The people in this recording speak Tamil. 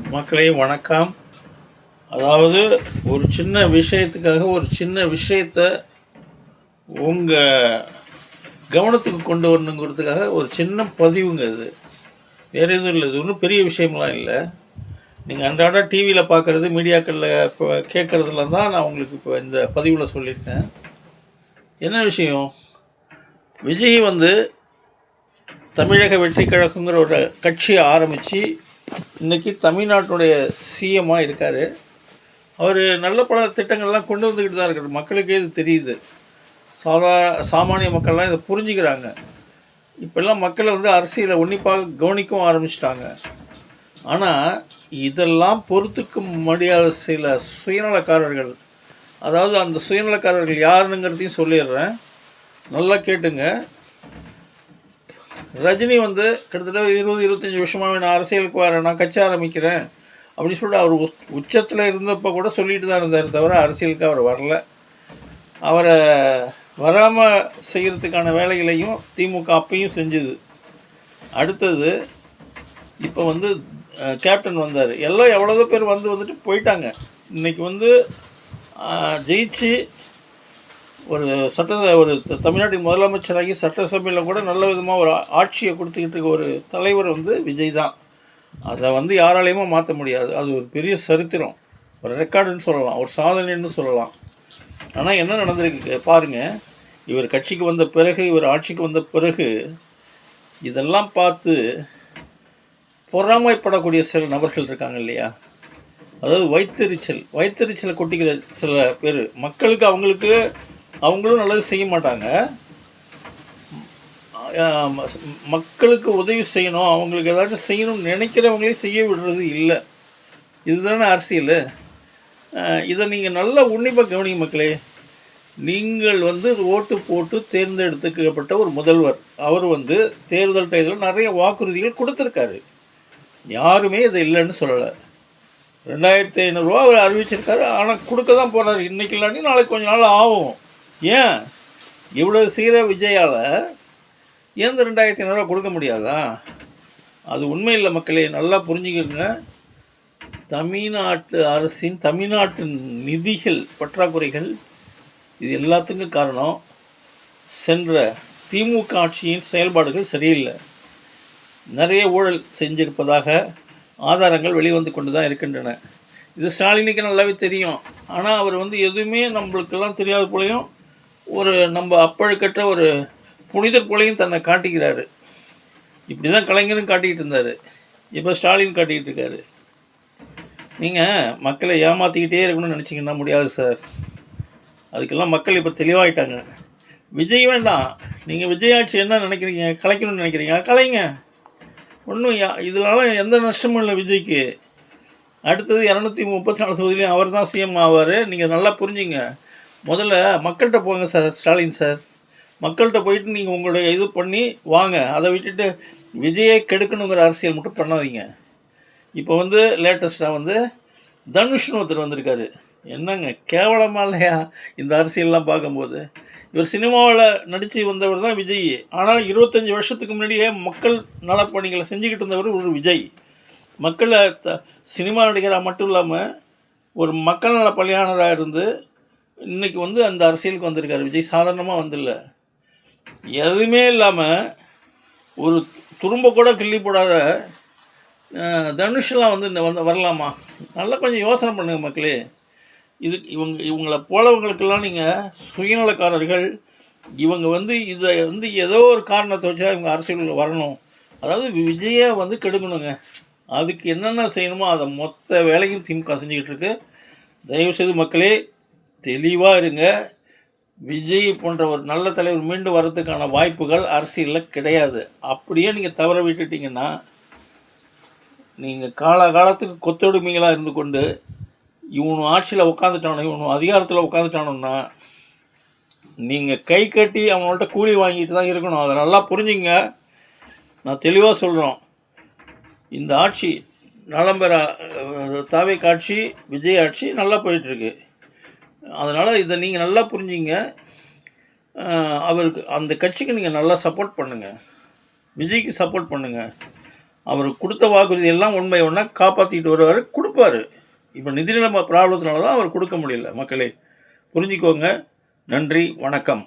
மக்களே வணக்கம். அதாவது ஒரு சின்ன விஷயத்துக்காக ஒரு சின்ன விஷயத்த உங்கள் கவனத்துக்கு கொண்டு வரணுங்கிறதுக்காக ஒரு சின்ன பதிவுங்க இது. வேறு எதுவும் இல்லை, இது ஒன்றும் பெரிய விஷயம்லாம் இல்லை. நீங்கள் அன்றாட டிவியில் பார்க்குறது, மீடியாக்களில் இப்போ கேட்குறதுல தான் நான் உங்களுக்கு இப்போ இந்த பதிவில் சொல்லியிருக்கேன். என்ன விஷயம்? விஜய் வந்து தமிழக வெற்றி கழகங்கிற ஒரு கட்சியை ஆரம்பித்து இன்றைக்கி தமிழ்நாட்டுடைய சிஎம்மாக இருக்கார். அவர் நல்ல பல திட்டங்கள்லாம் கொண்டு வந்துக்கிட்டு தான் இருக்கார். மக்களுக்கே இது தெரியுது. சாமானிய மக்கள்லாம் இதை புரிஞ்சுக்கிறாங்க. இப்போல்லாம் மக்களை வந்து அரசியலை உன்னிப்பாக கவனிக்கவும் ஆரம்பிச்சிட்டாங்க. ஆனால் இதெல்லாம் பொறுத்துக்க முடியாத சில சுயநலக்காரர்கள், அதாவது அந்த சுயநலக்காரர்கள் யாருங்கிறதையும் சொல்லிடுறேன், நல்லா கேட்டுங்க. ரஜினி வந்து கிட்டத்தட்ட 20-25 வருஷமாக நான் அரசியலுக்கு வரேன், நான் கட்சி ஆரம்பிக்கிறேன் அப்படின்னு சொல்லிட்டு அவர் உச்சத்தில் இருந்தப்போ கூட சொல்லிட்டு தான் இருந்தார், தவிர அரசியலுக்கு அவர் வரல. அவரை வராமல் செய்கிறதுக்கான வேலைகளையும் திமுக அப்பையும் செஞ்சுது. அடுத்தது இப்போ வந்து கேப்டன் வந்தார். எல்லாம் எவ்வளோ பேர் வந்துட்டு போயிட்டாங்க. இன்றைக்கி வந்து ஜெயிச்சு ஒரு தமிழ்நாட்டின் முதலமைச்சராகி சட்டசபையில் கூட நல்ல விதமாக ஒரு ஆட்சியை கொடுத்துக்கிட்டு இருக்க ஒரு தலைவர் வந்து விஜய் தான். அதை வந்து யாராலையுமே மாற்ற முடியாது. அது ஒரு பெரிய சரித்திரம், ஒரு ரெக்கார்டுன்னு சொல்லலாம், ஒரு சாதனைன்னு சொல்லலாம். ஆனால் என்ன நடந்திருக்கு பாருங்கள். இவர் கட்சிக்கு வந்த பிறகு, இவர் ஆட்சிக்கு வந்த பிறகு இதெல்லாம் பார்த்து பொறாமைப்படக்கூடிய சில நபர்கள் இருக்காங்க இல்லையா? அதாவது வயிற்றெரிச்சலை கொட்டிக்கிற சில பேர் மக்களுக்கு, அவங்களும் நல்லது செய்ய மாட்டாங்க. மக்களுக்கு உதவி செய்யணும், அவங்களுக்கு ஏதாச்சும் செய்யணும்னு நினைக்கிறவங்களே செய்ய விடுறது இல்லை. இதுதானே அரசியல். இதை நீங்கள் நல்லா உன்னிப்பாக கவனிங்க மக்களே. நீங்கள் வந்து ஓட்டு போட்டு தேர்ந்தெடுத்துக்கப்பட்ட ஒரு முதல்வர், அவர் வந்து தேர்தல் டைத்தில் நிறைய வாக்குறுதிகள் கொடுத்துருக்காரு. யாருமே இதை இல்லைன்னு சொல்லலை. 2500 ரூபா அவர் அறிவிச்சிருக்காரு. ஆனால் கொடுக்க தான் போகிறார். இன்றைக்கி இல்லாட்டி நாளைக்கு கொஞ்சம் நாள் ஆகும். ஏன் இவ்வளோ செய்கிற விஜயால் ஏன் 2500 ரூபா கொடுக்க முடியாதா? அது உண்மை இல்லை மக்களே, நல்லா புரிஞ்சுக்கோங்க. தமிழ்நாட்டு அரசின் தமிழ்நாட்டு நிதிகள் பற்றாக்குறைகள், இது எல்லாத்துக்கும் காரணம் சென்ற திமுக ஆட்சியின் செயல்பாடுகள் சரியில்லை. நிறைய ஊழல் செஞ்சிருப்பதாக ஆதாரங்கள் வெளிவந்து கொண்டு தான் இருக்கின்றன. இது ஸ்டாலினுக்கு நல்லாவே தெரியும். ஆனால் அவர் வந்து எதுவுமே நம்மளுக்கெல்லாம் தெரியாத போலையும், ஒரு நம்ம அப்பழுக்கற்ற ஒரு புனிதர் போலையும் தன்னை காட்டிக்கிறாரு. இப்படி தான் கலைஞரும் காட்டிக்கிட்டு இருந்தார், இப்போ ஸ்டாலின் காட்டிக்கிட்டு இருக்காரு. நீங்கள் மக்களை ஏமாற்றிக்கிட்டே இருக்கணும்னு நினச்சிங்கன்னா முடியாது சார். அதுக்கெல்லாம் மக்கள் இப்போ தெளிவாகிட்டாங்க. விஜய் வேண்டாம், நீங்கள் விஜய் ஆட்சி என்ன நினைக்கிறீங்க, கலைக்கணும்னு நினைக்கிறீங்க, கலைங்க. ஒன்றும் இதனால எந்த நஷ்டமும் இல்லை விஜய்க்கு. அடுத்தது 234 தொகுதியிலையும் அவர் தான் சிஎம் ஆவார். நீங்கள் நல்லா புரிஞ்சுங்க. முதல்ல மக்கள்கிட்ட போங்க சார், ஸ்டாலின் சார். மக்கள்கிட்ட போயிட்டு நீங்கள் உங்களுடைய இது பண்ணி வாங்க. அதை விட்டுட்டு விஜயை கெடுக்கணுங்கிற அரசியல் மட்டும் பண்ணாதீங்க. இப்போ வந்து லேட்டஸ்ட்டாக வந்து தனுஷ்னு ஒருத்தர் வந்திருக்காரு. என்னங்க கேவலமாக இல்லையா இந்த அரசியல்லாம் பார்க்கும்போது? இவர் சினிமாவில் நடித்து வந்தவர் தான் விஜய். ஆனால் 25 வருஷத்துக்கு முன்னாடியே மக்கள் நலப்பணிகளை செஞ்சுக்கிட்டு இருந்தவர் ஒரு விஜய். மக்களை சினிமா நடிகராக மட்டும் இல்லாமல் ஒரு மக்கள் நல பணியாளராக இருந்து இன்றைக்கி வந்து அந்த அரசியலுக்கு வந்திருக்கார் விஜய். சாதாரணமாக வந்துடல. எதுவுமே இல்லாமல் ஒரு துரும்ப கூட கிள்ளி போடாத தனுஷெல்லாம் வந்து வரலாமா? நல்லா கொஞ்சம் யோசனை பண்ணுங்கள் மக்களே. இவங்களை போலவங்களுக்கெல்லாம் நீங்கள் சுயநலக்காரர்கள், இவங்க வந்து இதை வந்து ஏதோ ஒரு காரணத்தை வச்சா இவங்க அரசியலுக்கு வரணும், அதாவது விஜயை வந்து கெடுக்கணுங்க. அதுக்கு என்னென்ன செய்யணுமோ அதை மொத்த வேலையும் திமுக செஞ்சுக்கிட்டு இருக்கு. தயவுசெய்து மக்களே தெளிவாக இருங்க. விஜய் போன்ற ஒரு நல்ல தலைவர் மீண்டும் வர்றதுக்கான வாய்ப்புகள் அரசியலில் கிடையாது. அப்படியே நீங்கள் தவற விட்டுட்டிங்கன்னா நீங்கள் காலகாலத்துக்கு கொத்தொடுமைகளாக இருந்து கொண்டு இவனு ஆட்சியில் உட்காந்துட்டானோ, இவனு அதிகாரத்தில் உட்காந்துட்டானோன்னா நீங்கள் கை கட்டி அவங்கள்ட்ட கூலி வாங்கிட்டு தான் இருக்கணும். அதை நல்லா புரிஞ்சுங்க. நான் தெளிவாக சொல்கிறோம். இந்த ஆட்சி நலம்பெற தாவே காட்சி, விஜய் ஆட்சி நல்லா போயிட்டுருக்கு. அதனால் இதை நீங்கள் நல்லா புரிஞ்சுங்க. அவருக்கு அந்த கட்சிக்கு நீங்கள் நல்லா சப்போர்ட் பண்ணுங்கள், விஜய்க்கு சப்போர்ட் பண்ணுங்கள். அவர் கொடுத்த வாக்குறுதி எல்லாம் உண்மை ஒன்றா காப்பாற்றிக்கிட்டு வருவார், கொடுப்பார். இப்போ நிதிநிலை ப்ராப்ளத்தினால தான் அவர் கொடுக்க முடியல. மக்களே புரிஞ்சுக்கோங்க. நன்றி, வணக்கம்.